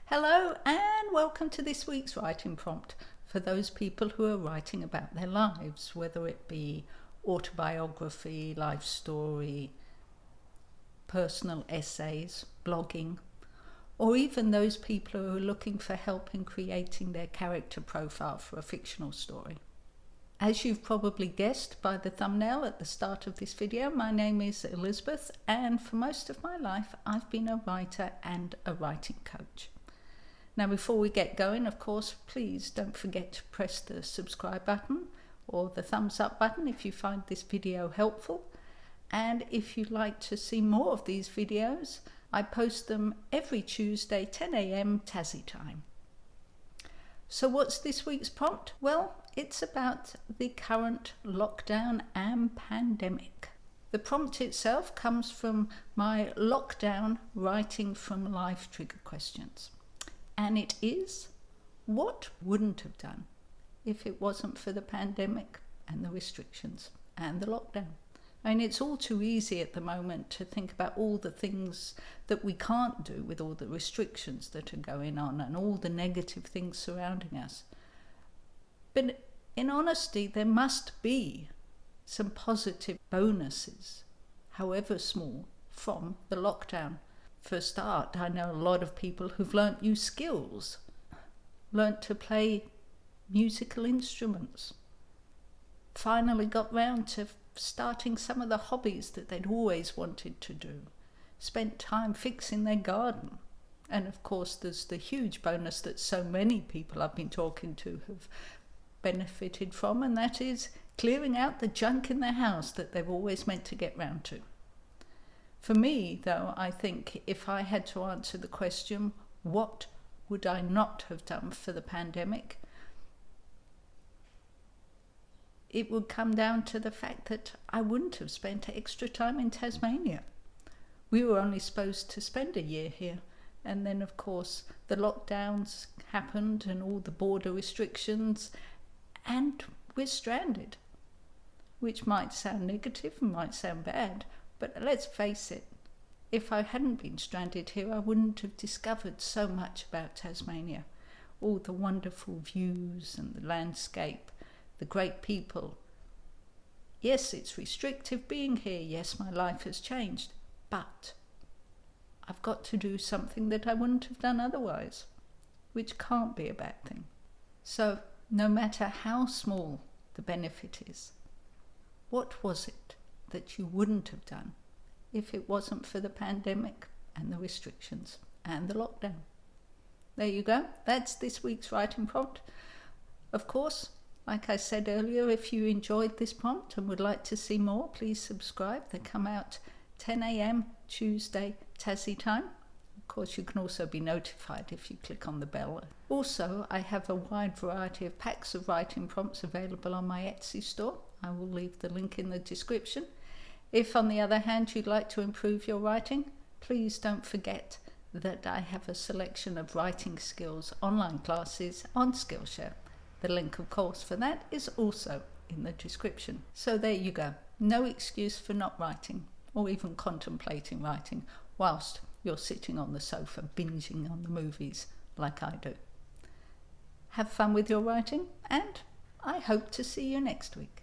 Hello and welcome to this week's writing prompt for those people who are writing about their lives, whether it be autobiography, life story, personal essays, blogging, or even those people who are looking for help in creating their character profile for a fictional story. As you've probably guessed by the thumbnail at the start of this video, my name is Elizabeth, and for most of my life I've been a writer and a writing coach. Now, before we get going, of course, please don't forget to press the subscribe button or the thumbs up button if you find this video helpful. And if you'd like to see more of these videos, I post them every Tuesday, 10 a.m. Tassie time. So what's this week's prompt? Well, it's about the current lockdown and pandemic. The prompt itself comes from my lockdown writing from life trigger questions. And it is, what wouldn't have done if it wasn't for the pandemic and the restrictions and the lockdown? I mean, it's all too easy at the moment to think about all the things that we can't do with all the restrictions that are going on and all the negative things surrounding us. But in honesty, there must be some positive bonuses, however small, from the lockdown. For a start, I know a lot of people who've learnt new skills, learnt to play musical instruments, finally got round to starting some of the hobbies that they'd always wanted to do, spent time fixing their garden. And of course, there's the huge bonus that so many people I've been talking to have benefited from, and that is clearing out the junk in their house that they've always meant to get round to. For me, though, I think if I had to answer the question, what would I not have done for the pandemic? It would come down to the fact that I wouldn't have spent extra time in Tasmania. We were only supposed to spend a year here. And then, of course, the lockdowns happened and all the border restrictions, and we're stranded. Which might sound negative and might sound bad, but let's face it, if I hadn't been stranded here, I wouldn't have discovered so much about Tasmania. All the wonderful views and the landscape, the great people. Yes, it's restrictive being here. Yes, my life has changed. But I've got to do something that I wouldn't have done otherwise, which can't be a bad thing. So, no matter how small the benefit is, what was it that you wouldn't have done if it wasn't for the pandemic and the restrictions and the lockdown? There you go. That's this week's writing prompt. Of course, like I said earlier, if you enjoyed this prompt and would like to see more, please subscribe. They come out 10 a.m. Tuesday Tassie time. Of course, you can also be notified if you click on the bell. Also, I have a wide variety of packs of writing prompts available on my Etsy store. I will leave the link in the description. If, on the other hand, you'd like to improve your writing, please don't forget that I have a selection of writing skills online classes on Skillshare. The link, of course, for that is also in the description. So there you go. No excuse for not writing or even contemplating writing whilst you're sitting on the sofa binging on the movies like I do. Have fun with your writing, and I hope to see you next week.